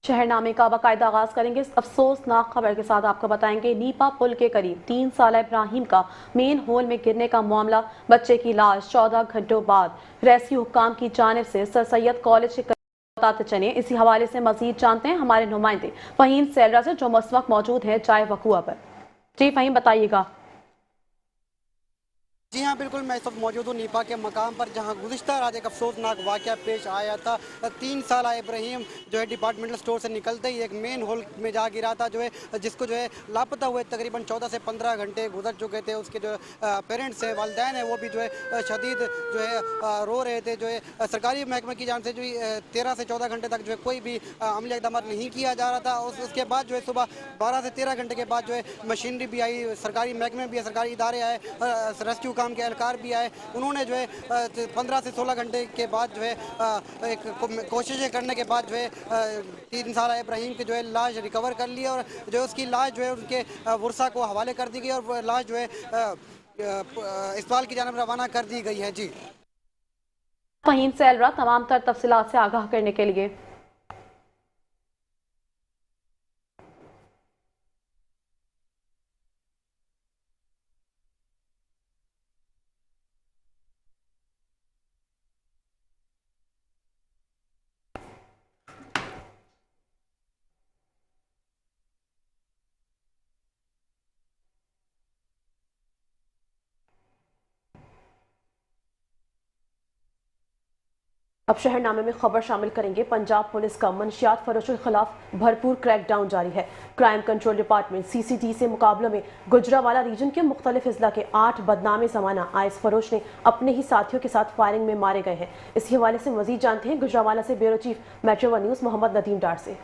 शहरनामे का बाकायदा आगाज करेंगे। इस अफसोसनाक खबर के साथ आपको बताएंगे नीपा पुल के करीब 3 साल इब्राहिम का मेन होल में गिरने का मामला। बच्चे की लाश 14 घंटों बाद रेस्क्यू हुक्काम की जानिब से सर सैयद कॉलेज के बताते चले। इसी हवाले से मजीद जानते हैं हमारे नुमाइंदे फहीम सैलरा से, जो इस वक्त मौजूद है चाय वकुआ पर। जी फहीम, बताइएगा। जी हाँ, बिल्कुल। मैं इस वक्त मौजूद हूँ नीपा के मकाम पर, जहाँ गुज़िश्ता रात एक अफसोसनाक वाक़या पेश आया था। 3 साल इब्राहिम जो है डिपार्टमेंटल स्टोर से निकलते ही एक मेन होल में जा गिरा था, जो है जिसको जो है लापता हुए तकरीबन 14 से 15 घंटे गुजर चुके थे। उसके जो पेरेंट्स है, वालिदैन है, वो भी जो है शदीद जो है रो रहे थे। जो है सरकारी महकमे की जान से जो 13 से 14 घंटे तक जो है कोई भी अमली इकदाम नहीं किया जा रहा था। उसके बाद जो है सुबह 12 से 13 घंटे के बाद जो है मशीनरी भी आई, सरकारी महकमे भी है, सरकारी इदारे आए, रेस्क्यू काम के एहलकार भी आए। उन्होंने जो है 15 से 16 घंटे के बाद जो है एक कोशिशें करने के बाद जो है 3 साल इब्राहिम की जो है लाश रिकवर कर ली, और जो है उसकी लाश जो है उनके वर्सा को हवाले कर दी गई, और वो लाश जो है अस्पताल की जानब रवाना कर दी गई है। जी फहीम सैलरा तमाम तर तफसीलात से आगाह करने के लिए। अब शहरनामे में खबर शामिल करेंगे। पंजाब पुलिस का मनशियात फरोशों के खिलाफ भरपूर क्रैकडाउन जारी है। क्राइम कंट्रोल डिपार्टमेंट CCD से मुकाबलों में गुजरावाला रीजन के मुख्तलिफ अजला के 8 बदनामे जमाना आइस फरोश ने अपने ही साथियों के साथ फायरिंग में मारे गए हैं। इसी हवाले से मजीद जानते हैं गुजरावाला से bureau chief Metro One News Mohammad Nadeem Dar से।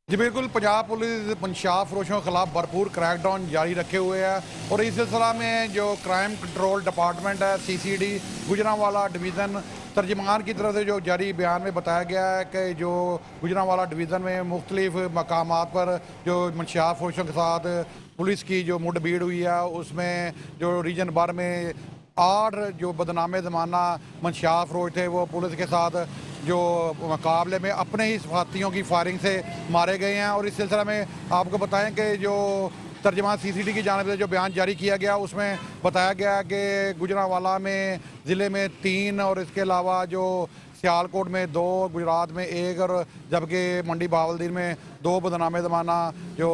जी बिल्कुल, पंजाब पुलिस मनशात फरोशों के खिलाफ भरपूर क्रैकडाउन जारी रखे हुए है, और इस सिलसिला में जो क्राइम कंट्रोल डिपार्टमेंट है CCD गुजरांवाला डिवीज़न तर्जमान की तरफ से जो जारी बयान में बताया गया है कि जो गुजरांवाला डिवीज़न में मुख्तलिफ मकामात पर जो मनशात फरोशों के साथ पुलिस की जो मुठभेड़ हुई है, उसमें जो रीजन भर में 8 जो बदनामे ज़माना मनशात फरोश थे वो पुलिस के साथ जो मुकाबले में अपने ही साथियों की फायरिंग से मारे गए हैं। और इस सिलसिले में आपको बताएं कि जो तर्जमान CCD की जानिब से जो बयान जारी किया गया, उसमें बताया गया कि गुजरांवाला में ज़िले में 3 और इसके अलावा जो सियालकोट में 2, गुजरात में 1, और जबकि मंडी बहावलदीन में 2 बदनामे ज़माना जो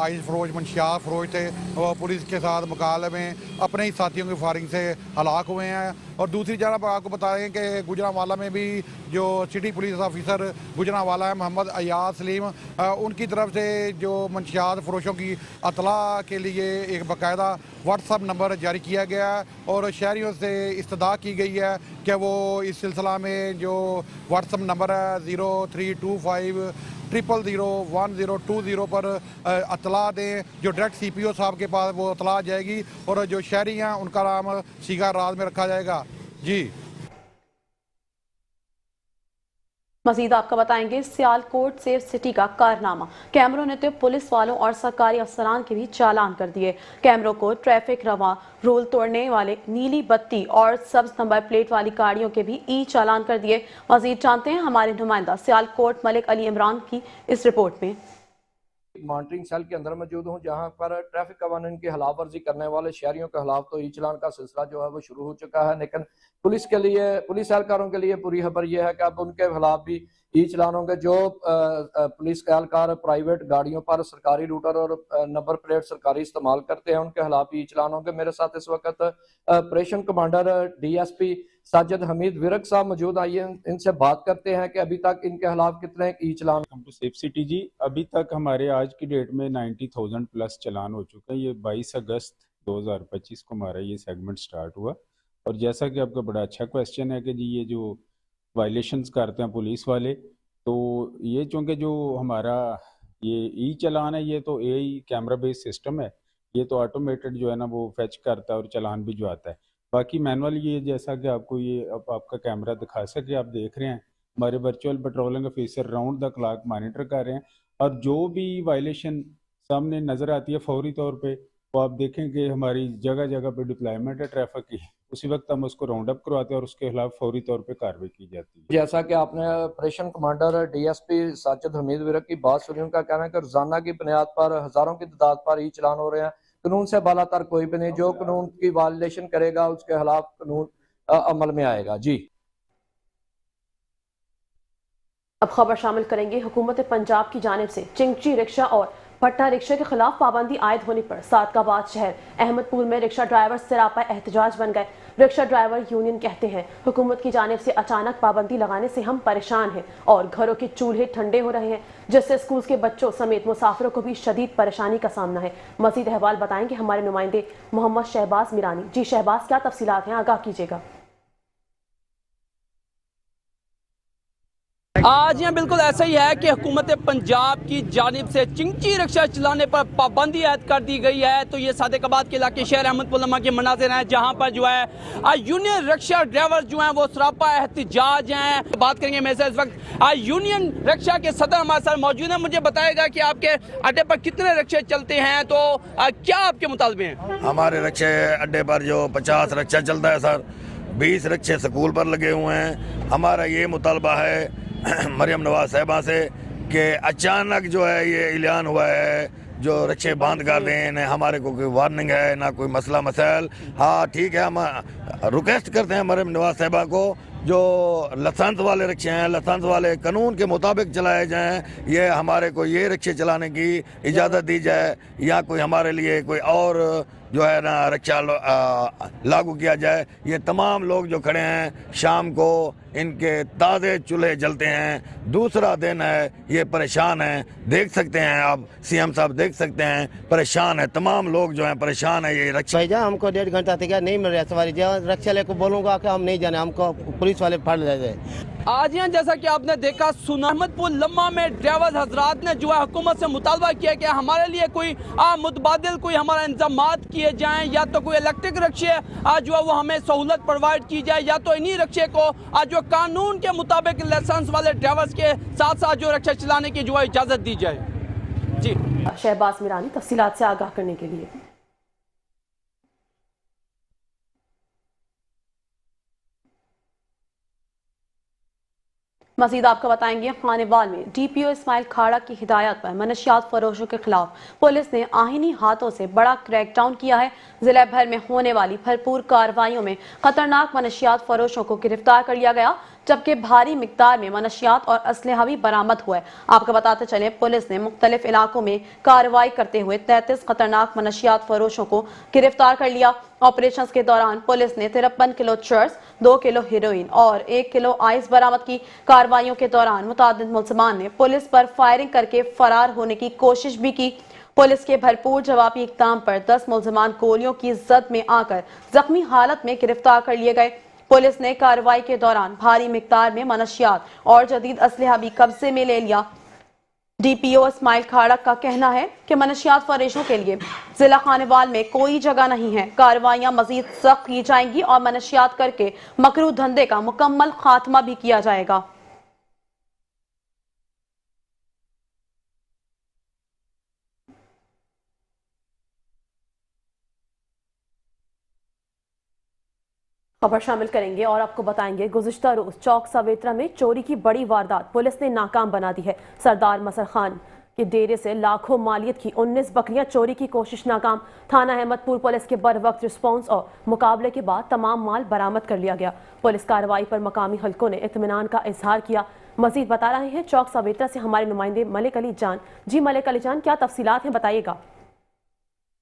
आइस फरोश मनशियात फरोश थे वो पुलिस के साथ मुकाबले में अपने ही साथियों की फायरिंग से हलाक हुए हैं। और दूसरी जानब आपको बताएं कि गुजरांवाला में भी जो सिटी पुलिस ऑफिसर गुजरांवाला है मोहम्मद अयाज सलीम, उनकी तरफ से जो मनशियात फरोशों की अतला के लिए एक बाकायदा व्हाट्सअप नंबर जारी किया गया है, और शहरियों से इस्तदा की गई है कि वो इस सिलसिला में जो व्हाट्सअप नंबर है 0325000120 पर अतला दें, जो डायरेक्ट CPO साहब के पास वो अतला जाएगी, और जो शहरी हैं उनका नाम सीगा राज में रखा जाएगा। जी मजीद आपका बताएंगे सियालकोट सेफ सिटी का कारनामा। कैमरों ने तो पुलिस वालों और सरकारी अफसरान के भी चालान कर दिए। कैमरों को ट्रैफिक रवा रूल तोड़ने वाले नीली बत्ती और सब्ज नंबर प्लेट वाली गाड़ियों के भी चालान कर दिए। मजीद जानते हैं हमारे नुमाइंदा सियालकोट मलिक अली इमरान की इस रिपोर्ट में। मॉनिटरिंग सेल के अंदर मौजूद हूँ, जहाँ पर ट्रैफिक कवानीन की खिलाफ वर्जी करने वाले शहरियों के खिलाफ तो ई-चलान का सिलसिला जो है वो शुरू हो चुका है, लेकिन पुलिस एहलकारों के लिए पूरी खबर यह है कि अब उनके खिलाफ भी ई-चलान होंगे। जो पुलिस एहलकार प्राइवेट गाड़ियों पर सरकारी रूटर और नंबर प्लेट सरकारी इस्तेमाल करते हैं, उनके खिलाफ भी ई-चलान होंगे। मेरे साथ इस वक्त operation commander DSP Sajid Hamid Virk साहब मौजूद। आइए इनसे बात करते हैं कि अभी तक इनके खिलाफ कितने ई-चलान। हम टू सेफ सिटी जी, अभी तक हमारे आज की डेट में 90,000 प्लस चलान हो चुका है। ये 22 अगस्त 2025 को हमारा ये सेगमेंट स्टार्ट हुआ, और जैसा कि आपका बड़ा अच्छा क्वेश्चन है कि जी ये जो वायलेशंस करते हैं पुलिस वाले, तो ये चूँकि जो हमारा ये ई चलान है, ये तो AI कैमरा बेस्ड सिस्टम है, ये तो ऑटोमेटेड जो है ना वो फेच करता है और चलान भी जो आता है। बाकी मैनुअल ये जैसा कि आपको ये अब आपका कैमरा दिखा सके, आप देख रहे हैं हमारे virtual patrolling officer round the clock monitor कर रहे हैं, और जो भी वायलेशन सामने नज़र आती है फौरी तौर पे, वो आप देखें कि हमारी जगह जगह पे डिप्लॉयमेंट है ट्रैफिक की, उसी वक्त हम उसको राउंड अप करवाते हैं और उसके खिलाफ फौरी तौर पे कार्रवाई की जाती है। जैसा कि आपने operation commander DSP Sajid Hamid Virk की बात सुनी, उनका कहना है कि रोजाना की बुनियाद पर हजारों की तादाद पर ही चलान हो रहे हैं। कानून से बालातर कोई भी नहीं, जो कानून की वायलेशन करेगा उसके खिलाफ कानून अमल में आएगा। जी, अब खबर शामिल करेंगे। हुकूमत पंजाब की जानिब से चिंगची रिक्शा और भट्टा रिक्शा के खिलाफ पाबंदी आयद होने पर सादकाबाद शहर अहमदपुर में रिक्शा ड्राइवर सिरापा एहतजाज बन गए। रिक्शा ड्राइवर यूनियन कहते हैं हुकूमत की जानिब से अचानक पाबंदी लगाने से हम परेशान हैं और घरों के चूल्हे ठंडे हो रहे हैं, जिससे स्कूल के बच्चों समेत मुसाफिरों को भी शदीद परेशानी का सामना है। मजीद अहवाल बताएंगे हमारे नुमाइंदे मोहम्मद शहबाज मिरानी। जी शहबाज, क्या तफसीलात हैं, आगाह कीजिएगा। आज यहाँ बिल्कुल ऐसा ही है कि हुकूमत पंजाब की जानिब से चिंची रिक्शा चलाने पर पाबंदी आयद कर दी गई है। तो ये सादिकाबाद के इलाके शहर अहमदपुर के मनाजिर हैं, जहाँ पर जो है यूनियन रिक्शा ड्राइवर जो हैं वो सरापा एहतजाज हैं। बात करेंगे मेरे से इस वक्त यूनियन रिक्शा के सदर हमारे साथ मौजूद हैं। मुझे बताएगा कि आपके अड्डे पर कितने रिक्शे चलते हैं, तो क्या आपके मुतालबे हैं? हमारे रिक्शे अड्डे पर जो 50 रिक्शा चलता है सर, 20 रिक्शे स्कूल पर लगे हुए हैं। हमारा ये मुतालबा है मरियम नवाज साहिबा से कि अचानक जो है ये ऐलान हुआ है जो रिक्शे बंद कर दें, न हमारे को कोई वार्निंग है ना कोई मसला मसाइल। हाँ ठीक है, हम रिक्वेस्ट करते हैं मरियम नवाज साहिबा को जो लाइसेंस वाले रिक्शे हैं, लाइसेंस वाले कानून के मुताबिक चलाए जाएं। ये हमारे को ये रिक्शे चलाने की इजाज़त दी जाए या कोई हमारे लिए कोई और जो है ना रिक्शा लागू किया जाए। ये तमाम लोग जो खड़े हैं शाम को इनके ताज़े चूल्हे जलते हैं, दूसरा दिन है, ये परेशान हैं। देख सकते हैं आप, सीएम साहब देख सकते हैं, परेशान है, तमाम लोग जो हैं परेशान है। ये रिक्शा भैया हमको 1.5 घंटा तक नहीं मिल रहा सवारी, जब रिक्शा लेकर बोलूँगा कि हम नहीं जाने, हमको पुलिस वाले फड़ ले गए। आज यहाँ जैसा कि आपने देखा अहमदपुर लम्मा में ड्राइवर हजरात ने जो है हुकूमत से मुतालबा किया कि हमारे लिए कोई मुतबादिल कोई हमारा इंतजामात किए जाएं, या तो कोई इलेक्ट्रिक रिक्शे जो है वो हमें सहूलत प्रोवाइड की जाए, या तो इन्हीं रिक्शे को जो कानून के मुताबिक लाइसेंस वाले ड्राइवर्स के साथ साथ जो रिक्शा चलाने की जो है इजाज़त दी जाए। जी शहबाज मिरानी तफसीलात से आगाह करने के लिए। मजीद आपको बताएंगे खानेवाल में डीपीओ इस्माइल खाड़ा की हिदायत पर मनशियात फरोशों के खिलाफ पुलिस ने आहिनी हाथों से बड़ा क्रैकडाउन किया है। जिला भर में होने वाली भरपूर कार्रवाइयों में खतरनाक मनशियात फरोशों को गिरफ्तार कर लिया गया, जबकि भारी मिकदार में मनशियात और असलहा भी बरामद हुआ है। आपको बताते चले पुलिस ने मुख्तलिफ इलाकों में कार्रवाई करते हुए 33 खतरनाक मनशियात फरोशों को गिरफ्तार कर लिया। ऑपरेशन के दौरान पुलिस ने 53 किलो चर्स, 2 किलो हेरोइन और 1 किलो आइस बरामद की। कार्रवाइयों के दौरान मुतादिद मुलजमान ने पुलिस पर फायरिंग करके फरार होने की कोशिश भी की। पुलिस के भरपूर जवाबी इक़दाम पर 10 मुलजमान गोलियों की जद में आकर जख्मी हालत में गिरफ्तार कर लिए गए। पुलिस ने कार्रवाई के दौरान भारी मिकदार में मनशियात और जदीद असलहा भी कब्जे में ले लिया। डीपीओ इस्माइल खाड़ा का कहना है कि मनशियात फरोशों के लिए जिला खानेवाल में कोई जगह नहीं है। कार्रवाइयां मजीद सख्त की जाएंगी और मनशियात करके मकरू धंधे का मुकम्मल खात्मा भी किया जाएगा। खबर शामिल करेंगे और आपको बताएंगे गुज़िश्ता रोज चौक सवेत्रा में चोरी की बड़ी वारदात पुलिस ने नाकाम बना दी है। सरदार मसर खान के डेरे से लाखों मालियत की 19 बकरियां चोरी की कोशिश नाकाम। थाना अहमदपुर पुलिस के बर वक्त रिस्पॉन्स और मुकाबले के बाद तमाम माल बरामद कर लिया गया। पुलिस कार्रवाई पर मकामी हलकों ने इत्मीनान का इजहार किया। मजीद बता रहे हैं चौक सवेत्रा से हमारे नुमाइंदे मलिक अली जान। जी मलिक अली जान, क्या तफसीलात हैं, बताइएगा।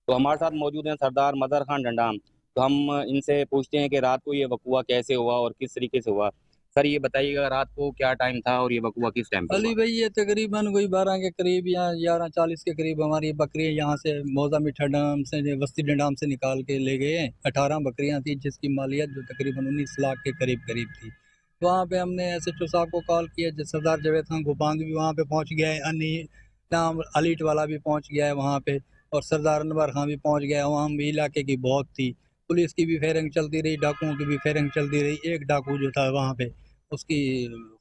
तो हमारे साथ मौजूद हैं सरदार मदर खान डंडाम। तो हम इनसे पूछते हैं कि रात को ये वकूआ कैसे हुआ और किस तरीके से हुआ। सर ये बताइएगा रात को क्या टाइम था और ये वकूआ किस टाइम पे अली हुआ? भाई ये तकरीबन कोई 12 के करीब या 11:40 के करीब हमारी बकरियां यहाँ से मौजा मिठा डाम से वस्ती डंडाम से निकाल के ले गए हैं। 18 बकरियां थी जिसकी मालियत जो तकरीबन 19 लाख के करीब थी। तो वहाँ पे हमने SHO साहब को कॉल किया, सरदार जावेद खान गोपांग भी वहाँ पे पहुँच गया है, अन्नी नाम अलीट वाला भी पहुँच गया है वहाँ पे, और सरदार अनवर खान भी पहुँच गया है। वहाँ भी इलाके की बहुत थी, पुलिस की भी फेरिंग चलती रही, डाकुओं की भी फेरिंग चलती रही। एक डाकू जो था वहाँ पे उसकी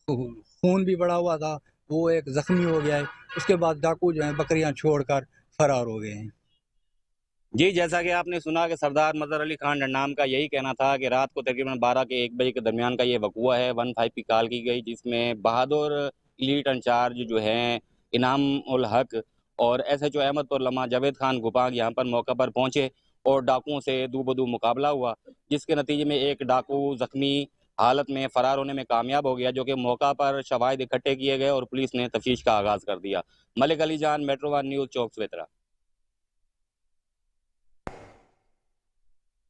खून भी बढ़ा हुआ था, वो एक जख्मी हो गया है। उसके बाद डाकू जो है बकरियां छोड़कर फरार हो गए हैं। जी, जैसा कि आपने सुना कि सरदार मज़हर अली खान डंडाम का यही कहना था कि रात को तकरीबन 12 के 1 बजे के दरमियान का ये वक़ूआ है। 15 की कॉल की गई, जिसमें बहादुर एलीट इंचार्ज जो हैं इनाम उल हक और एसएचओ अहमदपुर लम्हा जावेद खान गुपांग यहाँ पर मौके पर पहुँचे और डाकुओं से दू-ब-दू मुकाबला हुआ, जिसके नतीजे में एक डाकू ज़ख्मी हालत में फ़रार होने में कामयाब हो गया, जो कि मौका पर शवाहिद इकट्ठे किए गए और पुलिस ने तफ्तीश का आगाज़ कर दिया। मलिक अली जान, मेट्रो वन न्यूज़, चौक सवेतरा।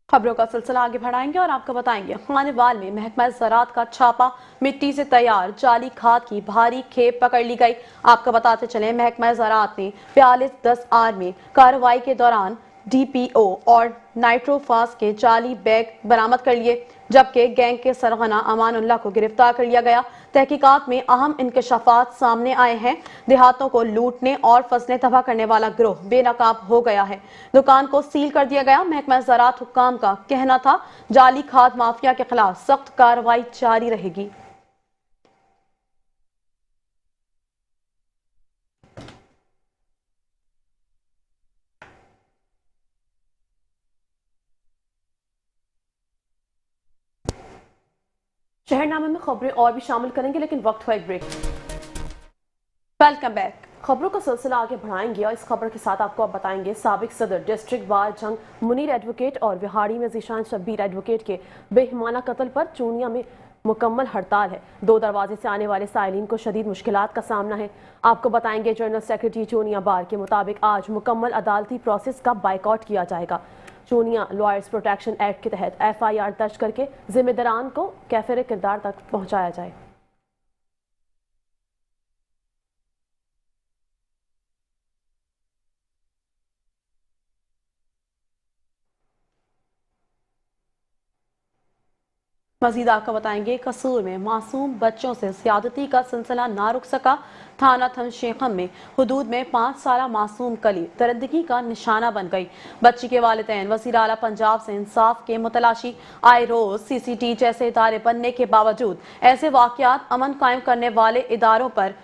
खबरों का सिलसिला आगे बढ़ाएंगे और आपको बताएंगे खानेवाल में महकमा ज़राअत का छापा, मिट्टी से तैयार जाली खाद की भारी खेप पकड़ ली गई। आपको बताते चले महकमा ज़राअत ने 4210R में कार्रवाई के दौरान DPO और नाइट्रोफास के जाली बैग बरामद कर लिए, जबकि गैंग के सरगना अमानुल्लाह को गिरफ्तार कर लिया गया। तहकीकात में अहम इंकशाफात सामने आए हैं। देहातों को लूटने और फसलें तबाह करने वाला गिरोह बेनकाब हो गया है। दुकान को सील कर दिया गया। महकमा ज़राअत हुक्काम का कहना था जाली खाद माफिया के खिलाफ सख्त कार्रवाई जारी रहेगी। शहरनामे में खबरें और भी शामिल करेंगे, लेकिन वक्त हुआ एक ब्रेक। Welcome back. खबरों का सिलसिला आगे बढ़ाएंगे और इस खबर के साथ आपको अब बताएंगे साबिक सदर डिस्ट्रिक्ट बार जंग मुनीर एडवोकेट और विहाड़ी में जीशान शब्बीर एडवोकेट के बेईमाना कत्ल पर चूनिया में मुकम्मल हड़ताल है। 2 दरवाजे से आने वाले साइलिन को शदीद मुश्किलात का सामना है। आपको बताएंगे जनरल सेक्रेटरी चूनिया बार के मुताबिक आज मुकम्मल अदालती प्रोसेस का बाइकआउट किया जाएगा। चूनिया लॉयर्स प्रोटेक्शन एक्ट के तहत FIR दर्ज करके जिम्मेदारान को कैफिर किरदार तक पहुंचाया जाए। मजीद आपको बताएंगे कसूर में मासूम बच्चों से ज्यादती का सिलसिला ना रुक सका। थाना थमशेखम में हुदूद में 5 साला मासूम कली दरिंदगी का निशाना बन गई। बच्ची के वालिदैन वज़ीर आला पंजाब से इंसाफ के मुतलाशी। आए रोज CCT जैसे इदारे बनने के बावजूद ऐसे वाकयात अमन कायम करने वाले इदारों पर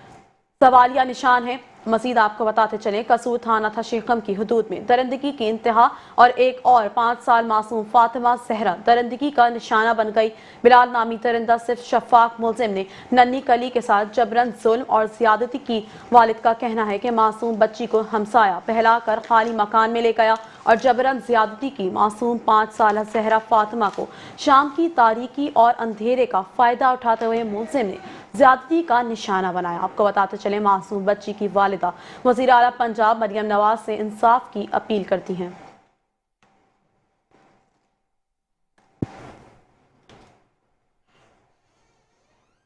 सवालिया निशान है। मजीद आपको बताते चले कसूर थाना था शेखम की हुदूद में दरिंदगी की इंतहा और एक और 5 साल मासूम फातिमा सहरा दरिंदगी का निशाना बन गई। बिलाल नामी दरिंदा सिर्फ शफाक मुलजिम ने नन्ही कली के साथ जबरन जुल्म और ज्यादती की। वालिद का कहना है कि मासूम बच्ची को हमसाया बहला कर खाली मकान में ले गया और जबरन ज्यादती की। मासूम 5 साल सहरा फातिमा को शाम की तारीकी और अंधेरे का फायदा उठाते हुए मुलजिम ने ज्यादती का निशाना बनाया। आपको बताते चले मासूम बच्ची की वालिदा वज़ीर आला पंजाब मरियम नवाज से इंसाफ की अपील करती हैं।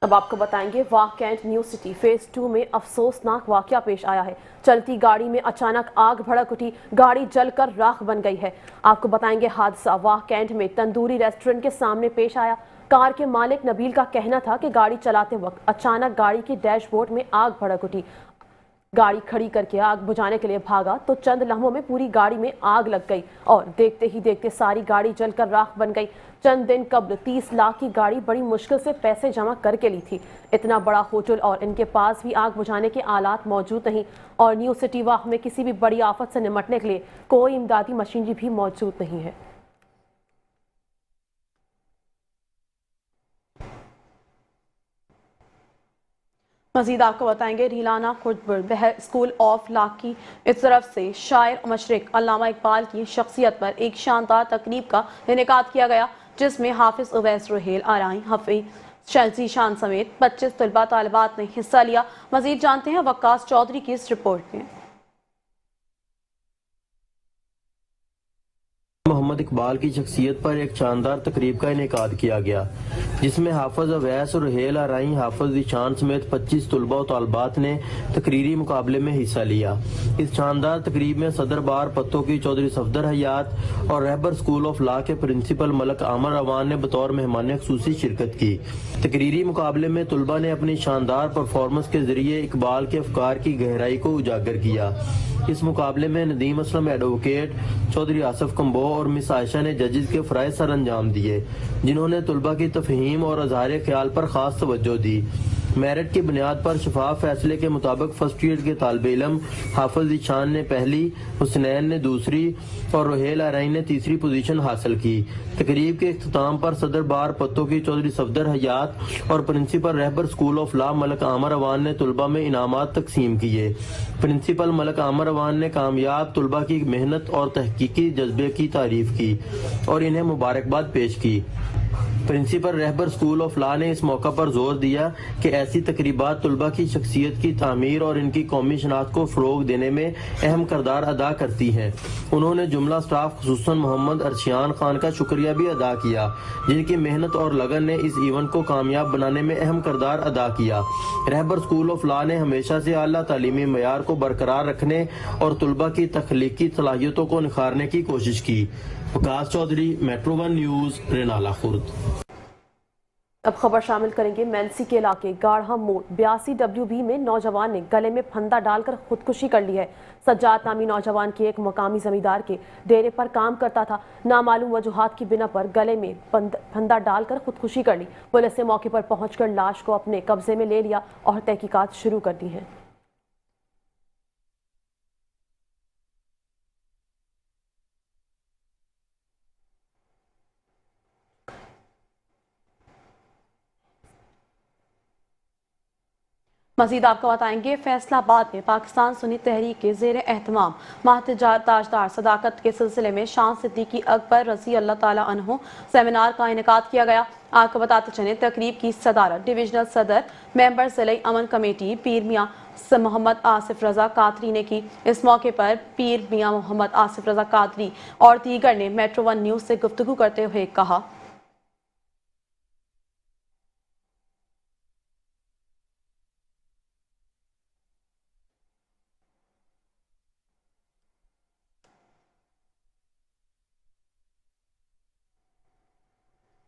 अब आपको बताएंगे वाह कैंट न्यू सिटी फेज 2 में अफसोसनाक वाकया पेश आया है। चलती गाड़ी में अचानक आग भड़क उठी, गाड़ी जलकर राख बन गई है। आपको बताएंगे हादसा वाह कैंट में तंदूरी रेस्टोरेंट के सामने पेश आया। कार के मालिक नबील का कहना था कि गाड़ी चलाते वक्त अचानक गाड़ी की डैशबोर्ड में आग भड़क उठी। गाड़ी खड़ी करके आग बुझाने के लिए भागा तो चंद लम्हों में पूरी गाड़ी में आग लग गई और देखते ही देखते सारी गाड़ी जलकर राख बन गई। चंद दिन कबल 30 लाख की गाड़ी बड़ी मुश्किल से पैसे जमा करके ली थी। इतना बड़ा होटल और इनके पास भी आग बुझाने के आलात मौजूद नहीं और न्यू सिटी वाह में किसी भी बड़ी आफत से निपटने के लिए कोई इमदादी मशीनरी भी मौजूद नहीं है। मजीद आपको बताएंगे रीलाना खुर्द स्कूल ऑफ लॉ की इस तरफ से शायर मशरिक अल्लामा इकबाल की शख्सियत पर एक शानदार तकरीब का इनेकाद किया गया, जिसमें हाफिज उवैस रुहेल आराई हफीज जीशान समेत 25 तलबा तालिबात ने हिस्सा लिया। मजीद जानते हैं वक्कास चौधरी की इस रिपोर्ट में। मोहम्मद इकबाल की शख्सियत पर एक शानदार तकरीब का इनेकाद किया गया, जिसमें हाफिज अवैस और रुहेल आराई हाफिज ईशान समेत 25 तलबा और तालिबात ने तकरीरी मुकाबले में हिस्सा लिया। इस शानदार तकरीब में सदर बार पत्तों की चौधरी सफदर हयात और रहबर स्कूल ऑफ लॉ के प्रिंसिपल मलक आमर अवान ने बतौर मेहमान खुसूसी शिरकत की। तकरीरी मुकाबले में तलबा ने अपनी शानदार परफॉर्मेंस के जरिए इकबाल के अफकार की गहराई को उजागर किया। इस मुकाबले में नदीम असलम एडवोकेट, चौधरी आसिफ कम्बो और मिस आयशा ने जजेस के फराइज सर अंजाम दिए, जिन्होंने तलबा की तफहीम और अज़हार ख्याल पर खास तवज्जो दी। मेरिट की बुनियाद पर शफाफ फैसले के मुताबिक फर्स्ट ईयर के तालिबे इल्म हाफिज ज़ीशान ने पहली, हुसनैन ने दूसरी और रुहेल आरईन ने तीसरी पोजीशन हासिल की। तकरीब के इख्तिताम पर सदर बार पत्तों की चौधरी सफदर हयात और principal Rahbar school of law Malik Aamir Awan ने तुलबा में इनामात तकसीम किए। प्रिंसिपल मलक आमर अवान ने कामयाब तुलबा की मेहनत और तहकीकी जज्बे की तारीफ की और इन्हें मुबारकबाद पेश की। Principal Rahbar school of law ने इस मौका पर जोर दिया कि ऐसी तकरीबात तुलबा की शख्सियत की तामीर और इनकी कौमी शनाख्त को फ़रोग देने में अहम किरदार अदा करती हैं। उन्होंने जुमला स्टाफ खुसूसन मोहम्मद अर्शियान खान का शुक्रिया भी अदा किया, जिनकी मेहनत और लगन ने इस इवेंट को कामयाब बनाने में अहम किरदार अदा किया। रहबर स्कूल ऑफ लॉ ने हमेशा से आला तालीमी मयार को बरकरार रखने और तुलबा की तख्लीकी सलाहियतों को निखारने की कोशिश की। Waqas Chaudhry, Metro One News, Renala Khurd. अब खबर शामिल करेंगे मेलसी के इलाके गाढ़ा मोड़ 82WB में नौजवान ने गले में फंदा डालकर खुदकुशी कर ली है। सज्जाद नामी नौजवान के एक मकामी जमींदार के डेरे पर काम करता था। नामालूम वजूहात की बिना पर गले में फंदा डालकर खुदकुशी कर ली। पुलिस ने मौके पर पहुंचकर लाश को अपने कब्जे में ले लिया और तहकीकात शुरू कर दी है। मजीद आपको बताएंगे, फैसलाबाद में पाकिस्तान सुन्नी तहरीक के ज़ेर एहतमाम माह ताजदार सदाकत के सिलसिले में शान सिद्दीकी अकबर रज़ी अल्लाह ताला अन्हु सेमिनार का इनेकाद किया गया। आपको बताते चलें, तकरीब की सदारत डिविजनल सदर मेंबर ज़िले अमन कमेटी पीर मियाँ मोहम्मद आसिफ रजा कादरी ने की। इस मौके पर पीर मियाँ मोहम्मद आसिफ रजा कादरी और दीगर ने मेट्रो वन न्यूज़ से गुफ्तगू करते हुए कहा,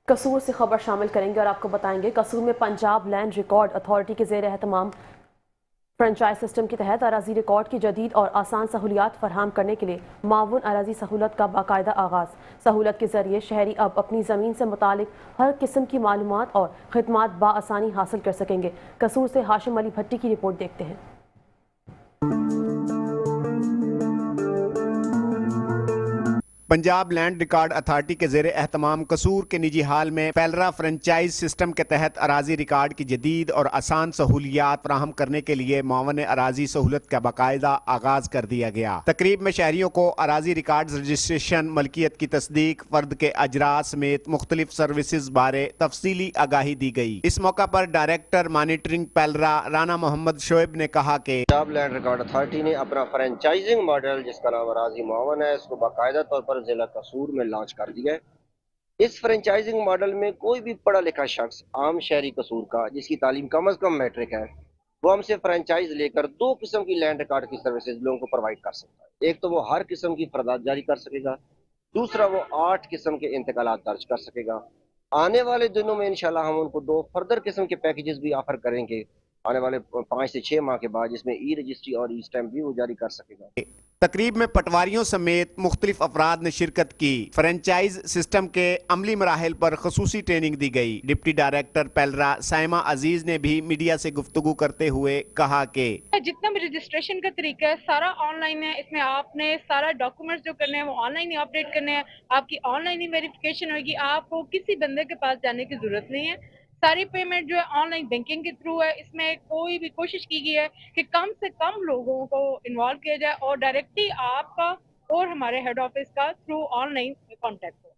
कसूर से खबर शामिल करेंगे और आपको बताएंगे, कसूर में पंजाब लैंड रिकॉर्ड अथॉरिटी के ज़ेर एहतमाम फ्रेंचाइज सिस्टम के तहत अराजी रिकॉर्ड की जदीद और आसान सहूलियात फराहम करने के लिए मावून अराजी सहूलत का बाकायदा आगाज़। सहूलत के जरिए शहरी अब अपनी ज़मीन से मुतालिक हर किस्म की मालूमात और खिदमात बाआसानी हासिल कर सकेंगे। कसूर से हाशिम अली भट्टी की रिपोर्ट देखते हैं। पंजाब लैंड रिकॉर्ड अथॉरिटी के ज़ेरे एहतमाम कसूर के निजी हाल में पैलरा फ्रेंचाइज सिस्टम के तहत अराजी रिकॉर्ड की जदीद और आसान सहूलियात फराहम करने के लिए मावन अराजी सहूलत का बाकायदा आगाज कर दिया गया। तकरीब में शहरियों को अराजी रिकॉर्ड रजिस्ट्रेशन, मलकियत की तस्दीक, फर्द के अजरा समेत मुख्तलिफ सर्विसेज बारे तफसीली आगाही दी गई। इस मौका पर डायरेक्टर मॉनिटरिंग पैलरा राना मोहम्मद शोएब ने कहा कि पंजाब लैंड रिकॉर्ड अथॉरिटी ने अपना फ्रेंचाइजिंग मॉडल, जिसका नाम अराजी मावन है, इसको बाकायदा तौर पर जिला कसूर में लॉन्च कर दिया है। इस फ्रेंचाइजिंग मॉडल में कोई भी पढ़ा लिखा शख्स, आम शहरी कसूर का जिसकी तालीम कम अज कम मैट्रिक है, वो हमसे फ्रेंचाइज लेकर दो किस्म की लैंड रिकॉर्ड की सर्विसेज लोगों को प्रोवाइड कर सकता है। एक तो वो हर किस्म की फरदात जारी कर सकेगा, दूसरा वो 8 किस्म के इंतकालात दर्ज कर सकेगा। आने वाले दिनों में इंशाल्लाह हम उनको 2 फर्दर किस्म के पैकेजेस भी ऑफर करेंगे आने वाले 5 से 6 माह के बाद, जिसमें ई रजिस्ट्री और ई स्टैम्प भी वो जारी कर सकेगा। तकरीब में पटवारियों समेत मुख्तलिफ अफराद ने शिरकत की। फ्रेंचाइज सिस्टम के अमली मराहिल पर खसूसी ट्रेनिंग दी गई। डिप्टी डायरेक्टर पैलरा साइमा अजीज ने भी मीडिया से गुफ्तगू करते हुए कहा कि जितना भी रजिस्ट्रेशन का तरीका है सारा ऑनलाइन है। इसमें आपने सारा डॉक्यूमेंट्स जो करने हैं वो ऑनलाइन ही अपडेट करने हैं, आपकी ऑनलाइन ही वेरिफिकेशन होगी, आपको किसी बंदे के पास जाने की जरूरत नहीं है। सारी पेमेंट जो है ऑनलाइन बैंकिंग के थ्रू है। इसमें कोई भी कोशिश की गई है कि कम से कम लोगों को इन्वॉल्व किया जाए और डायरेक्टली आपका और हमारे हेड ऑफिस का थ्रू ऑनलाइन कॉन्टेक्ट हो।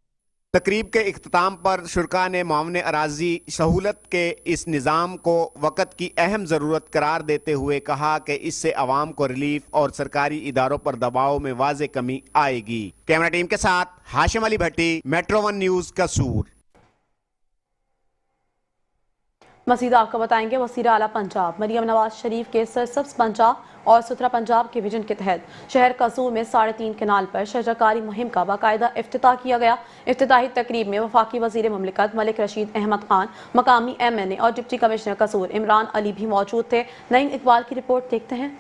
तकरीब के इख्तिताम पर शुरका ने मामले अराजी सहूलत के इस निज़ाम को वक़्त की अहम ज़रूरत करार देते हुए कहा कि इससे अवाम को रिलीफ और सरकारी इदारों पर दबाव में वाज़े कमी आएगी। कैमरा टीम के साथ हाशिम अली भट्टी, मेट्रो वन न्यूज़, कसूर। मज़ीद आपको बताएंगे, वज़ीर आला पंजाब मरियम नवाज शरीफ के सरसब्ज़ पंजाब और सुथरा पंजाब के विजन के तहत शहर कसूर में 3.5 कनाल पर शजरकारी मुहिम का बाकायदा इफ्तिताह किया गया। इफ्तिताही तकरीब में वफाकी वज़ीर मुमलिकत मलिक रशीद अहमद खान, मकामी MNA और डिप्टी कमिश्नर कसूर इमरान अली भी मौजूद थे। नईम इकबाल की रिपोर्ट देखते हैं।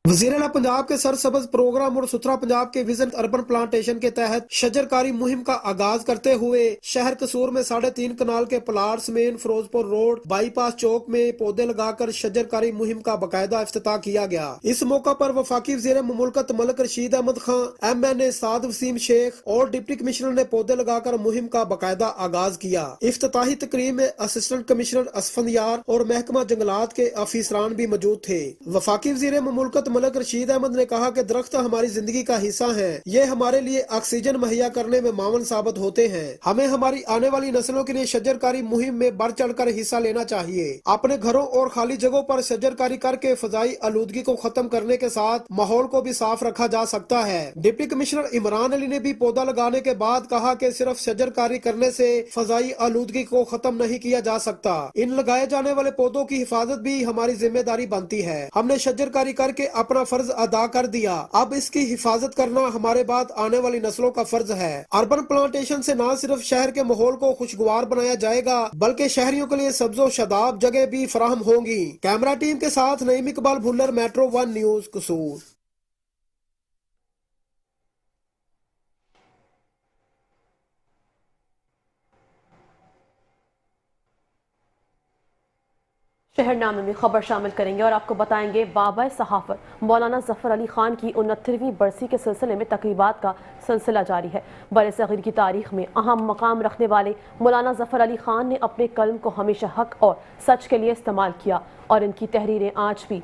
वज़ीर-ए-आला पंजाब के सरसब्ज प्रोग्राम और सुथरा पंजाब के विजन अर्बन प्लांटेशन के तहत शजरकारी मुहिम का आगाज करते हुए शहर कसूर में 3.5 कनाल के प्लाट्स में फिरोजपुर रोड बाईपास चौक में पौधे लगाकर शजरकारी मुहिम का बाकायदा इफ्तिताह किया गया। इस मौका पर वफाकी वज़ीर मुमलकत मलिक रशीद अहमद खान, MNA साद वसीम शेख और डिप्टी कमिश्नर ने पौधे लगाकर मुहिम का बाकायदा आगाज किया। इफ्तिताही तकरीब में असिस्टेंट कमिश्नर असफंदियार और महकमा जंगलात के अफसरान भी मौजूद थे। वफाकी वज़ीर मुमलकत मलिक रशीद अहमद ने कहा कि दरख्त हमारी जिंदगी का हिस्सा हैं। ये हमारे लिए ऑक्सीजन मुहैया करने में मावन साबित होते हैं। हमें हमारी आने वाली नस्लों के लिए शजरकारी मुहिम में बढ़ चढ़कर हिस्सा लेना चाहिए। अपने घरों और खाली जगहों पर शजरकारी करके फजाई आलूदगी को खत्म करने के साथ माहौल को भी साफ रखा जा सकता है। डिप्टी कमिश्नर इमरान अली ने भी पौधा लगाने के बाद कहा कि सिर्फ शजरकारी करने से फजाई आलूदगी को खत्म नहीं किया जा सकता। इन लगाए जाने वाले पौधों की हिफाजत भी हमारी जिम्मेदारी बनती है। हमने शजरकारी करके अपना फर्ज अदा कर दिया, अब इसकी हिफाजत करना हमारे बाद आने वाली नस्लों का फर्ज है। अर्बन प्लांटेशन से न सिर्फ शहर के माहौल को खुशगवार बनाया जाएगा बल्कि शहरियों के लिए सब्जो शदाब जगह भी फराहम होंगी। कैमरा टीम के साथ नईम इकबाल भुल्लर, मेट्रो 1 न्यूज कसूर। शहरनामे में खबर शामिल करेंगे और आपको बताएंगे बाबा सहाफत मौलाना जफर अली खान की 69वीं बरसी के सिलसिले में तकरीबात का सिलसिला जारी है। बरसगीर की तारीख में अहम मकाम रखने वाले मौलाना जफर अली खान ने अपने कलम को हमेशा हक और सच के लिए इस्तेमाल किया और इनकी तहरीरें आज भी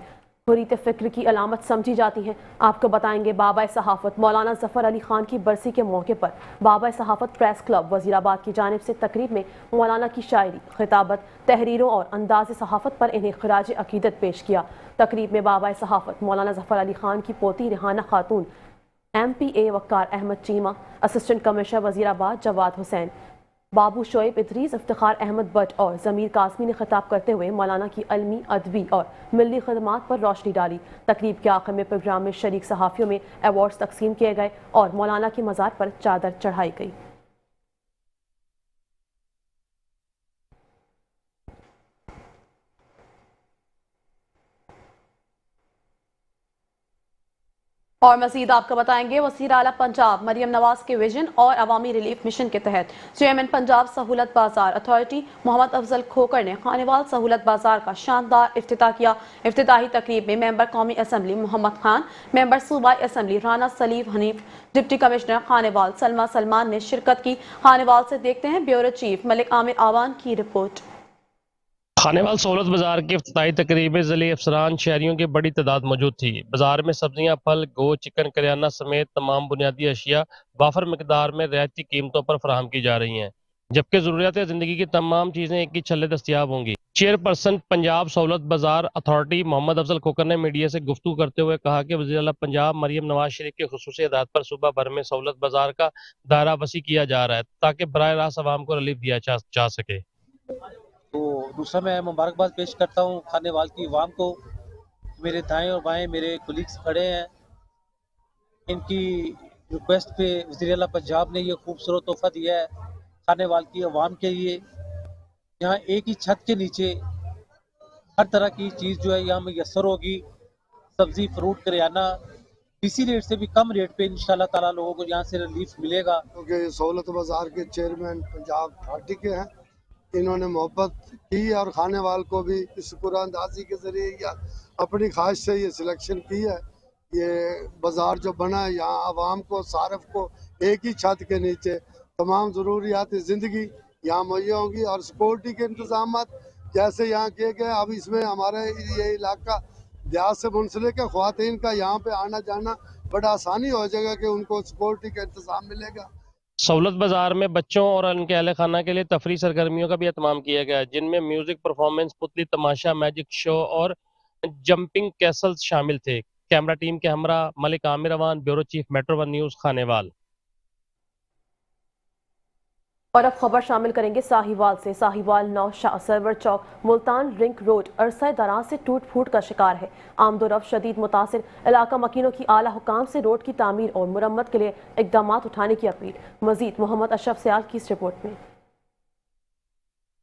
हुर्रियत फ़िक्र की अलामत समझी जाती हैं। आपको बताएंगे बाबा सहाफत मौलाना जफर अली खान की बरसी के मौके पर बाबा सहाफत प्रेस क्लब वजीराबाद की जानिब से तकरीब में मौलाना की शायरी, खिताबत, तहरीरों और अंदाज सहाफत पर इन्हें खराज अकीदत पेश किया। तकरीब में बाबा सहाफत मौलाना जफर अली खान की पोती Rihana Khatoon, MPA Waqar Ahmad Cheema, assistant commissioner Wazirabad Jawad Hussain, Babu Shoaib Idrees, Iftikhar Ahmad Butt और ज़मीर कासमी ने खिताब करते हुए मौलाना की अलमी, अदबी और मिली खदमात पर रोशनी डाली। तकरीब के आखिर में प्रोग्राम में शरीक सहाफ़ियों में अवार्ड्स तकसीम किए गए और मौलाना की मज़ार पर चादर चढ़ाई गई। और मज़ीद आपको बताएंगे वज़ीर आला पंजाब मरियम नवाज के विजन और अवामी रिलीफ मिशन के तहत चेयरमैन पंजाब सहूलत बाजार अथॉरिटी मोहम्मद अफजल खोकर ने खानेवाल सहूलत बाजार का शानदार इफ्तिताह किया। इफ्तिताही तकरीब में मेंबर कौमी असम्बली मोहम्मद खान, मेंबर सूबाई assembly Rana Salim Hanif, deputy commissioner Khanewal Salma Salman ने शिरकत की। खानेवाल से देखते हैं ब्यूरो चीफ मलिक आमिर आवान की रिपोर्ट। खानेवाल सहूलत बाजार की इफ्तिताई तकरीब में ज़िले अफसरान शहरियों की बड़ी तादाद मौजूद थी। बाजार में सब्जियां, फल, गो, चिकन, करियाना समेत तमाम बुनियादी अशिया वाफर मिकदार में रियायती कीमतों पर फराहम की जा रही हैं, जबकि ज़रूरियात ज़िंदगी की तमाम चीज़ें एक ही छल्ले दस्तियाब होंगी। चेयरपर्सन पंजाब सहूलत बाजार अथॉरिटी मोहम्मद अफजल खोकर ने मीडिया से गुफ्तगू करते हुए कहा कि वज़ीर आला पंजाब मरियम नवाज शरीफ की खुसूसी हिदायत पर सूबा भर में सहूलत बाजार का दायरा वसी किया जा रहा है ताकि बराह रास्त आवाम को रिलीफ दिया जा सके। तो दूसरा मैं मुबारकबाद पेश करता हूँ खानेवाल की आवाम को। मेरे दाएं और बाएं मेरे कुलीग्स खड़े हैं, इनकी रिक्वेस्ट पे वज़ीर आला पंजाब ने ये खूबसूरत तोहफा दिया है खानेवाल की आवाम के लिए। यहाँ एक ही छत के नीचे हर तरह की चीज़ जो है यहाँ मैसर होगी, सब्ज़ी, फ्रूट, करियाना किसी रेट से भी कम रेट पे इंशाल्लाह ताला लोगों को यहाँ से रिलीफ मिलेगा। क्योंकि सहूलत बाजार के चेयरमैन पंजाब अथॉरिटी के हैं, इन्होंने मोहब्बत की और खानेवाल को भी इस कुरानदाजी के जरिए या अपनी ख्वाहिश से ये सिलेक्शन की है। ये बाजार जो बना है यहाँ आवाम को, सारफ को एक ही छत के नीचे तमाम ज़रूरियात ज़िंदगी यहाँ मुहैया होंगी और सिक्योरिटी के इंतजाम जैसे यहाँ किए गए। अब इसमें हमारे ये इलाका देहात से मुंसलिक है, ख्वातीन का यहाँ पे आना जाना बड़ा आसानी हो जाएगा कि उनको सिक्योरिटी का इंतजाम मिलेगा। सहूलत बाजार में बच्चों और उनके अहले खाना के लिए तफरी सरगर्मियों का भी एहतमाम किया गया है, जिनमें म्यूजिक परफॉर्मेंस, पुतली तमाशा, मैजिक शो और जंपिंग कैसल्स शामिल थे। कैमरा टीम के हमरा Malik Aamir Awan, bureau chief, Metro 1 News, Khanewal. और अब खबर शामिल करेंगे साहिवाल से। साहिवाल नौ शाह सरवर चौक मुल्तान रिंग रोड अरसा दराज से टूट फूट का शिकार है। आमदोरफ्त शदीद मुतासिर इलाका मकीनों की आला हुकाम से रोड की तामीर और मुरम्मत के लिए इकदाम उठाने की अपील। मजीद मोहम्मद अशरफ सयाल की इस रिपोर्ट में।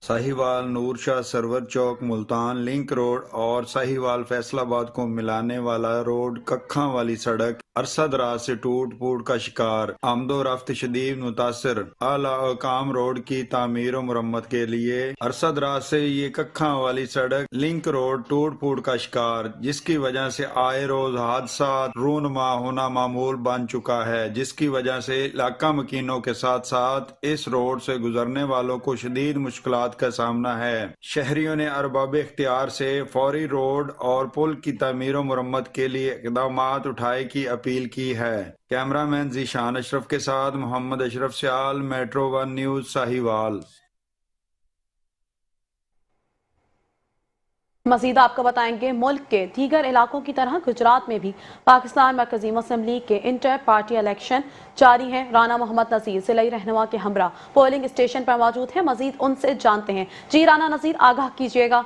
साहिवाल नूर शाह सरवर चौक मुल्तान लिंक रोड और साहिवाल फैसलाबाद को मिलाने वाला रोड कखा वाली सड़क अरसा दराज से टूट फूट का शिकार, आमदो रफ्त शदीद मुतासर। आला काम रोड की तामीर और मुरम्मत के लिए अरसा दराज से ये कखा वाली सड़क लिंक रोड टूट फूट का शिकार, जिसकी वजह से आए रोज हादसा रूनमा होना मामूल बन चुका है, जिसकी वजह से इलाका मकीनों के साथ साथ इस रोड से गुजरने वालों को शदीद मुश्किलात का सामना है। शहरियों ने अरबाब इख्तियार से फौरी रोड और पुल की तामीर और मुरम्मत के लिए इक़दाम उठाए की अपील की है। कैमरामैन जीशान अशरफ के साथ मोहम्मद अशरफ सियाल, मेट्रो 1 न्यूज साहिवाल। मजीद आपको बताएंगे, मुल्क के दीगर इलाकों की तरह गुजरात में भी पाकिस्तान मरकजी मुस्लिम लीग के इंटर पार्टी इलेक्शन जारी हैं। राना मोहम्मद नज़ीर जिला रहनुमा के हमरा पोलिंग स्टेशन पर मौजूद हैं। मजीद उनसे जानते हैं। जी राना नज़ीर, आगाह कीजिएगा।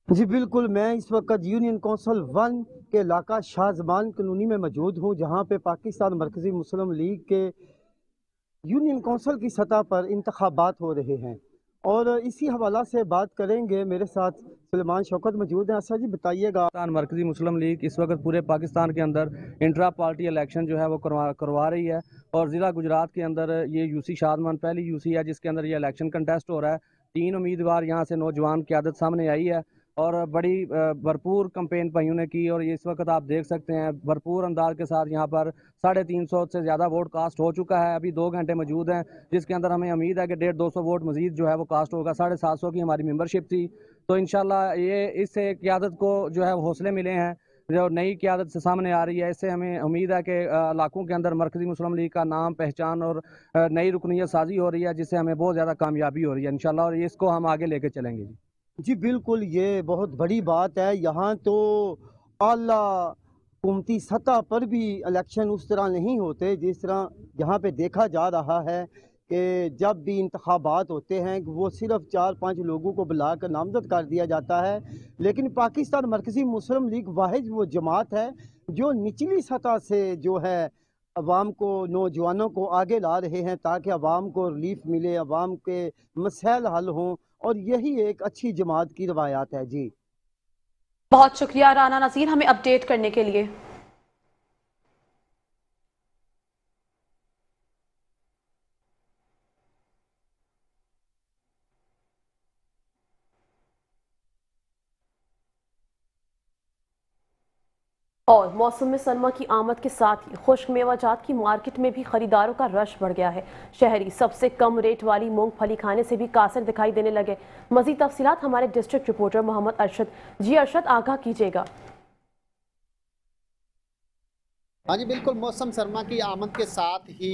जी बिल्कुल, मैं इस वक्त यूनियन कौंसिल 1 के इलाका शाहजमान कॉलोनी में मौजूद हूँ, जहाँ पे पाकिस्तान मरकजी मुस्लिम लीग के यूनियन कौंसिल की सतह पर इंतखाबात हो रहे हैं और इसी हवाला से बात करेंगे। मेरे साथ सलमान शौकत मौजूद हैं। अच्छा जी बताइएगा, मरकजी मुस्लिम लीग इस वक्त पूरे पाकिस्तान के अंदर इंट्रा पार्टी इलेक्शन जो है वो करवा रही है और ज़िला गुजरात के अंदर ये यूसी शादमान पहली यूसी है जिसके अंदर ये इलेक्शन कंटेस्ट हो रहा है। 3 उम्मीदवार यहाँ से नौजवान क़यादत सामने आई है और बड़ी भरपूर कंपेन भाइयों ने की और इस वक्त आप देख सकते हैं भरपूर अंदाज के साथ यहाँ पर 350 से ज़्यादा वोट कास्ट हो चुका है। अभी 2 घंटे मौजूद हैं जिसके अंदर हमें उम्मीद है कि 150-200 वोट मजीद जो है वो कास्ट होगा। 750 की हमारी मेंबरशिप थी, तो इंशाल्लाह ये इससे क़यादत को जो है हौसले मिले हैं, जो नई क़यादत से सामने आ रही है। इससे हमें उम्मीद है कि इलाकों के अंदर मरकज़ी मुस्लिम लीग का नाम, पहचान और नई रुकनीत साजी हो रही है, जिससे हमें बहुत ज़्यादा कामयाबी हो रही है इंशाल्लाह, और इसको हम आगे लेके चलेंगे। जी बिल्कुल, ये बहुत बड़ी बात है। यहाँ तो आला हुकूमती सतह पर भी इलेक्शन उस तरह नहीं होते जिस तरह यहाँ पे देखा जा रहा है कि जब भी इंतखाबात होते हैं वो सिर्फ 4-5 लोगों को बुलाकर नामजद कर दिया जाता है। लेकिन पाकिस्तान मरकज़ी मुस्लिम लीग वाहिद वो जमात है जो निचली सतह से जो है अवाम को, नौजवानों को आगे ला रहे हैं ताकि अवाम को रिलीफ मिले, अवाम के मसाइल हल हों, और यही एक अच्छी जमात की रवायात है। जी बहुत शुक्रिया राना नज़ीर हमें अपडेट करने के लिए। और मौसम में सरमा की आमद के साथ ही खुश्क मेवाजात की मार्केट में भी खरीदारों का रश बढ़ गया है। शहरी सबसे कम रेट वाली मूंगफली खाने से भी कासिर दिखाई देने लगे। मजीद तफसीलात हमारे डिस्ट्रिक्ट रिपोर्टर मोहम्मद अरशद। जी अरशद, आगाह कीजिएगा। हाँ जी बिल्कुल, मौसम सरमा की आमद के साथ ही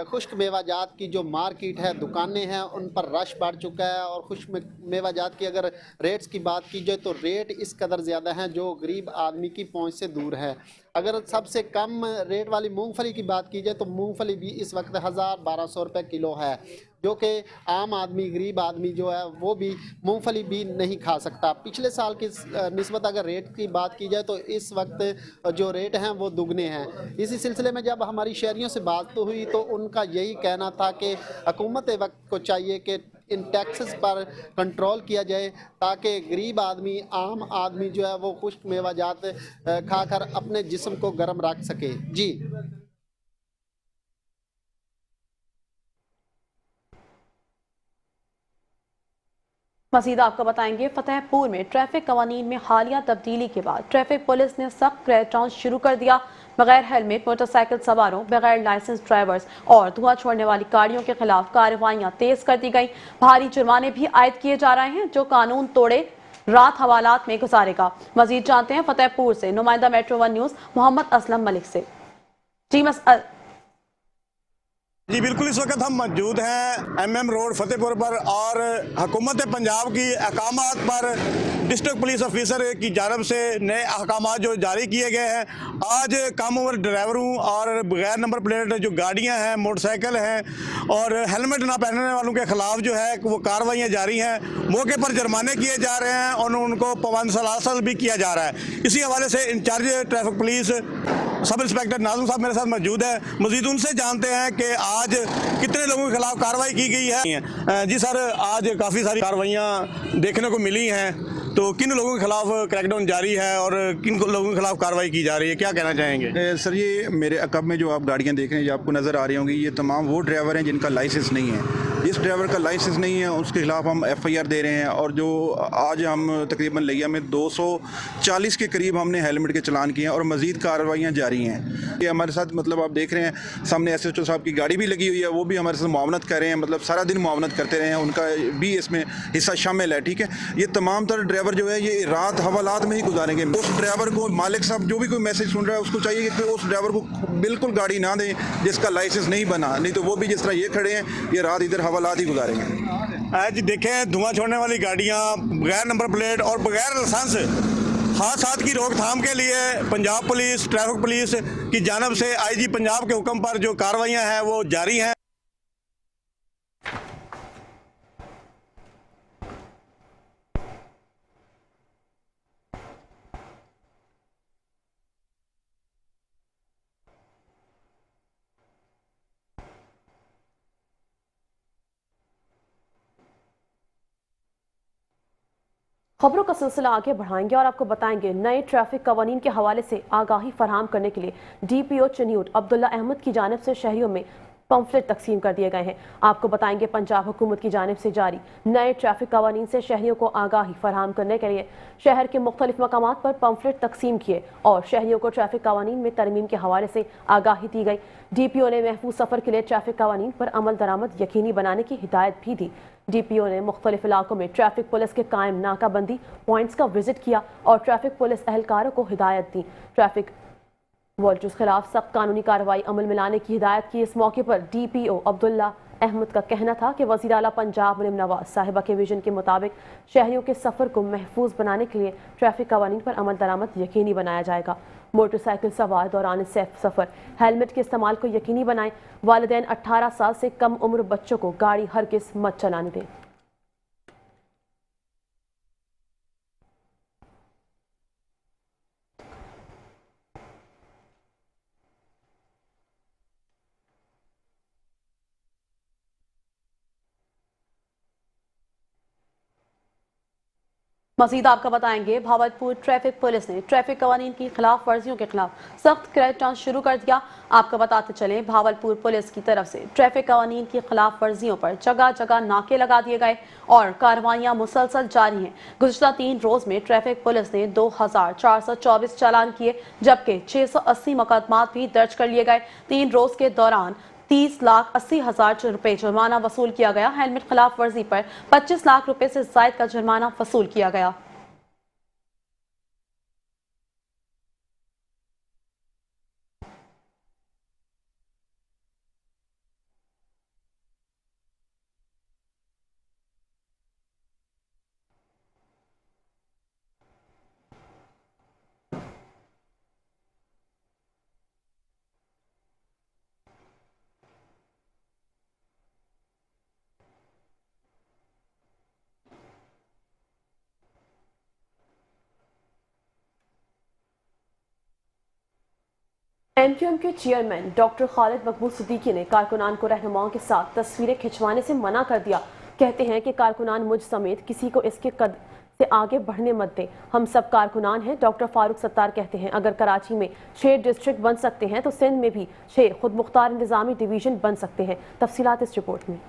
खुश्क मेवाजात की जो मार्केट है, दुकानें हैं, उन पर रश बढ़ चुका है। और खुश्क मेवाजात की अगर रेट्स की बात की जाए तो रेट इस कदर ज़्यादा हैं जो गरीब आदमी की पहुंच से दूर है। अगर सबसे कम रेट वाली मूंगफली की बात की जाए तो मूंगफली भी इस वक्त 1000-1200 रुपये किलो है, जो कि आम आदमी, गरीब आदमी जो है वो भी मूंगफली भी नहीं खा सकता। पिछले साल की निस्बत अगर रेट की बात की जाए तो इस वक्त जो रेट हैं वो दुगने हैं। इसी सिलसिले में जब हमारी शहरियों से बात हुई तो उनका यही कहना था कि हुकूमत वक्त को चाहिए कि इन टैक्सेस पर कंट्रोल किया जाए ताकि गरीब आदमी, आम आदमी जो है वो खुश्क मेवाजात खाकर अपने जिस्म को गर्म रख सके। जी मजीद आपको बताएंगे, फतेहपुर में ट्रैफिक कवानीन में हालिया तब्दीली के बाद ट्रैफिक पुलिस ने सख्त क्रैकडाउन शुरू कर दिया। बगैर हेलमेट मोटरसाइकिल सवारों, बगैर लाइसेंस ड्राइवर्स और धुआं छोड़ने वाली गाड़ियों के खिलाफ कार्रवाइयां तेज कर दी गई। भारी जुर्माने भी आयद किए जा रहे हैं। जो कानून तोड़े रात हवालात में गुजारेगा। मजीद जानते हैं फतेहपुर से नुमाइंदा मेट्रो 1 न्यूज मोहम्मद असलम मलिक से। जी बिल्कुल, इस वक्त हम मौजूद हैं MM रोड फतेहपुर पर और हुकूमत पंजाब की अहकामात पर डिस्ट्रिक्ट पुलिस ऑफिसर की जानब से नए अहकामात जो जारी किए गए हैं। आज कम उम्र ड्राइवरों और बगैर नंबर प्लेट जो गाड़ियां हैं, मोटरसाइकिल हैं और हेलमेट ना पहनने वालों के खिलाफ जो है वो कार्रवाइयाँ जारी हैं। मौके पर जुर्माने किए जा रहे हैं और उनको पाबंद सलासल भी किया जा रहा है। इसी हवाले से incharge traffic police sub inspector Nazim साहब मेरे साथ मौजूद है। मजीद उनसे जानते हैं कि आज कितने लोगों के खिलाफ कार्रवाई की गई है। जी सर, आज काफ़ी सारी कार्रवाइयाँ देखने को मिली हैं, तो किन लोगों के खिलाफ क्रैकडाउन जारी है और किन लोगों के खिलाफ कार्रवाई की जा रही है, क्या कहना चाहेंगे? सर, ये मेरे अकब में जो आप गाड़ियाँ देख रहे हैं, ये आपको नज़र आ रही होंगी, ये तमाम वो ड्राइवर हैं जिनका लाइसेंस नहीं है। जिस ड्राइवर का लाइसेंस नहीं है उसके खिलाफ हम FIR दे रहे हैं, और जो आज हम तकरीबन लिया में 240 के करीब हमने हेलमेट के चलान किए हैं और मज़ीद कार्रवाइयाँ जारी हैं। ये हमारे साथ मतलब आप देख रहे हैं सामने SHO साहब की गाड़ी भी लगी हुई है, वो भी हमारे साथ मुआवनत कर रहे हैं, मतलब सारा दिन मुआवनत करते रहे हैं, उनका भी इसमें हिस्सा शामिल है। ठीक है, ये तमाम तरह ड्राइवर जो है ये रात हवालात में ही गुजारेंगे। उस ड्राइवर को मालिक साहब जो भी कोई मैसेज सुन रहा है उसको चाहिए कि उस ड्राइवर को बिल्कुल गाड़ी ना दें जिसका लाइसेंस नहीं बना, नहीं तो वो भी जिस तरह ये खड़े हैं ये रात इधर हवालात ही गुजारेंगे। आज देखें धुआं छोड़ने वाली गाड़ियाँ, बगैर नंबर प्लेट और बगैर लाइसेंस, हादसात की रोकथाम के लिए पंजाब पुलिस, ट्रैफिक पुलिस की जानिब से IG पंजाब के हुक्म पर जो कार्रवाइयाँ हैं वो जारी हैं। खबरों का सिलसिला आगे बढ़ाएंगे और आपको बताएंगे नए ट्रैफिक कवानीन के हवाले से आगाही फराहम करने के लिए DPO चन्यूट अब्दुल्ला अहमद की जानिब से शहरियों में पंफलेट तकसीम कर दिए गए हैं। आपको बताएंगे पंजाब हुकूमत की जानिब से जारी नए ट्रैफिक कवानीन से शहरियों को आगाही फराहम करने के लिए शहर के मुख्तलिफ मकामात पर पंफलेट तकसीम किए और शहरियों को ट्रैफिक कवानीन में तरमीम के हवाले से आगाही दी गई। DPO ने महफूज सफ़र के लिए ट्रैफिक कवानीन पर अमल दरामद यकीनी बनाने की हिदायत भी दी। DPO ने मुख्तलिफ इलाकों में ट्रैफिक पुलिस के कायम नाकाबंदी पॉइंट्स का विजिट किया और ट्रैफिक पुलिस एहलकारों को हिदायत दी। ट्रैफिक वॉल्टर्स खिलाफ सख्त कानूनी कार्रवाई अमल में लाने की हिदायत की। इस मौके पर DPO अब्दुल्ला अहमद का कहना था कि वज़ीर आला पंजाब मरियम नवाज साहिबा के विजन के मुताबिक शहरियों के सफ़र को महफूज बनाने के लिए ट्रैफिक कवानीन पर अमल दरामद यकीनी बनाया जाएगा। मोटरसाइकिल सवार दौरान सैफ सफ़र हेलमेट के इस्तेमाल को यकीनी बनाएं। वालिदैन 18 साल से कम उम्र बच्चों को गाड़ी हरगिज़ मत चलाने दें। मज़ीद आपका बताएंगे भावलपुर ट्रैफिक पुलिस ने ट्रैफिक कवानीन की खिलाफ वर्जियों के खिलाफ सख्त क्रैकडाउन शुरू कर दिया। आपको बताते चले भावलपुर पुलिस की तरफ से ट्रैफिक कवानीन की खिलाफ वर्जियों पर जगह जगह नाके लगा दिए गए और कार्रवाइयां मुसलसल जारी हैं। गुज़श्ता 3 रोज़ में ट्रैफिक पुलिस ने 2424 चालान किए जबकि 680 मुकदमात भी दर्ज कर लिए गए। 3 रोज़ के दौरान 30,80,000 रुपए जुर्माना वसूल किया गया। हेलमेट खिलाफ वर्जी पर 25 लाख रुपए से जायद का जुर्माना वसूल किया गया। MQM के चेयरमैन डॉक्टर खालिद मकबूल सिद्दीकी ने कारकुनान को रहनुमाओं के साथ तस्वीरें खिंचवाने से मना कर दिया। कहते हैं कि कारकुनान मुझ समेत किसी को इसके कद से आगे बढ़ने मत दें, हम सब कारकुनान हैं। डॉक्टर फारूक सत्तार कहते हैं अगर कराची में 6 डिस्ट्रिक्ट बन सकते हैं तो सिंध में भी 6 खुद मुख्तार इंतजामी डिवीजन बन सकते हैं। तफसीलात इस रिपोर्ट में।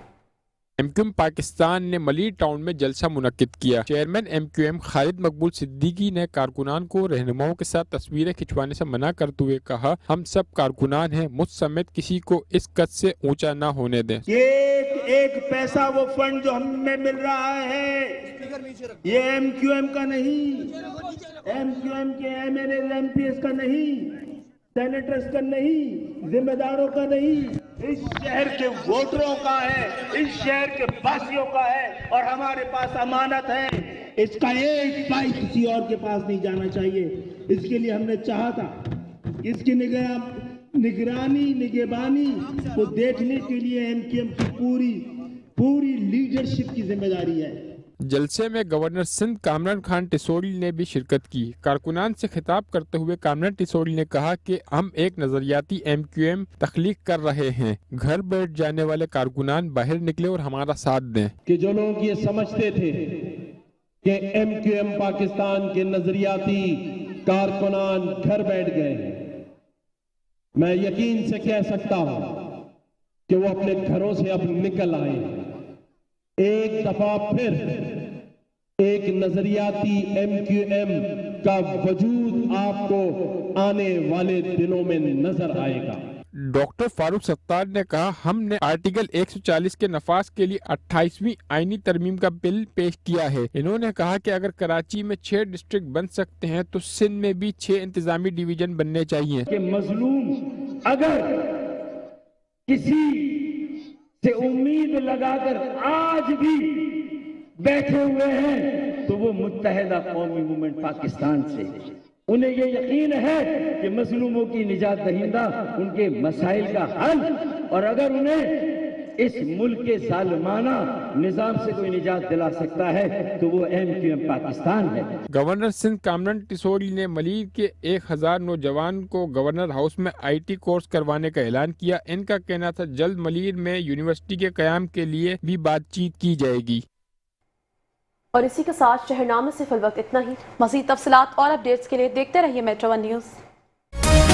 MQM पाकिस्तान ने मलीर टाउन में जलसा मुनक्किद किया। चेयरमैन MQM खालिद मकबूल सिद्दीकी ने कारकुनान को रहनुमाओं के साथ तस्वीरें खिंचवाने से मना करते हुए कहा हम सब कारकुनान हैं, मुझ समेत किसी को इस कद से ऊंचा ना होने दें। एक पैसा वो फंड जो हमें मिल रहा है ये MQM का नहीं, MQM के MLA MPs का नहीं, सेनेटर्स का नहीं, जिम्मेदारों का नहीं, इस शहर के वोटरों का है, इस शहर के वासियों का है और हमारे पास अमानत है। इसका एक पाई किसी और के पास नहीं जाना चाहिए। इसके लिए हमने चाहा था इसकी निगरानी निगहबानी को देखने के लिए MQM की पूरी लीडरशिप की जिम्मेदारी है। जलसे में गवर्नर सिंध कामरान खान टिसोड़ी ने भी शिरकत की। कारकुनान से खिताब करते हुए कामरान टिसोड़ी ने कहा कि हम एक नजरियाती MQM तख्लीक कर रहे हैं। घर बैठ जाने वाले कारकुनान बाहर निकले और हमारा साथ दें। कि जो लोग ये समझते थे कि MQM पाकिस्तान के नजरियाती कारकुनान घर बैठ गए हैं, मैं यकीन से कह सकता हूं कि वो अपने घरों से अब निकल आए। एक दफा फिर एक नजरियाती MQM का वजूद आपको आने वाले दिनों में नजर आएगा। डॉक्टर फारूक सत्तार ने कहा, हमने आर्टिकल 140 के नफाज के लिए 28वीं आईनी तरमीम का बिल पेश किया है। इन्होंने कहा कि अगर कराची में 6 डिस्ट्रिक्ट बन सकते हैं तो सिंध में भी 6 इंतजामी डिवीजन बनने चाहिए। कि मजलूम अगर किसी से उम्मीद लगाकर आज भी बैठे हुए हैं तो वो मुत्तहिदा कौमी मूवमेंट पाकिस्तान से। उन्हें ये यकीन है कि मजलूमों की निजात दहिंदा उनके मसाइल का हल, और अगर उन्हें इस मुल्क के जालिमाना निजाम से कोई निजात दिला सकता है तो वो MQM पाकिस्तान है। गवर्नर सिंध कामरान टिसोड़ी ने मलीर के 1000 नौजवान को गवर्नर हाउस में IT कोर्स करवाने का ऐलान किया। इनका कहना था जल्द मलीर में यूनिवर्सिटी के कयाम के लिए भी बातचीत की जाएगी। और इसी के साथ शहरनामे से फिलवक्त इतना ही। मज़ीद तफसीलात और अपडेट्स के लिए देखते रहिए मेट्रो 1 न्यूज़।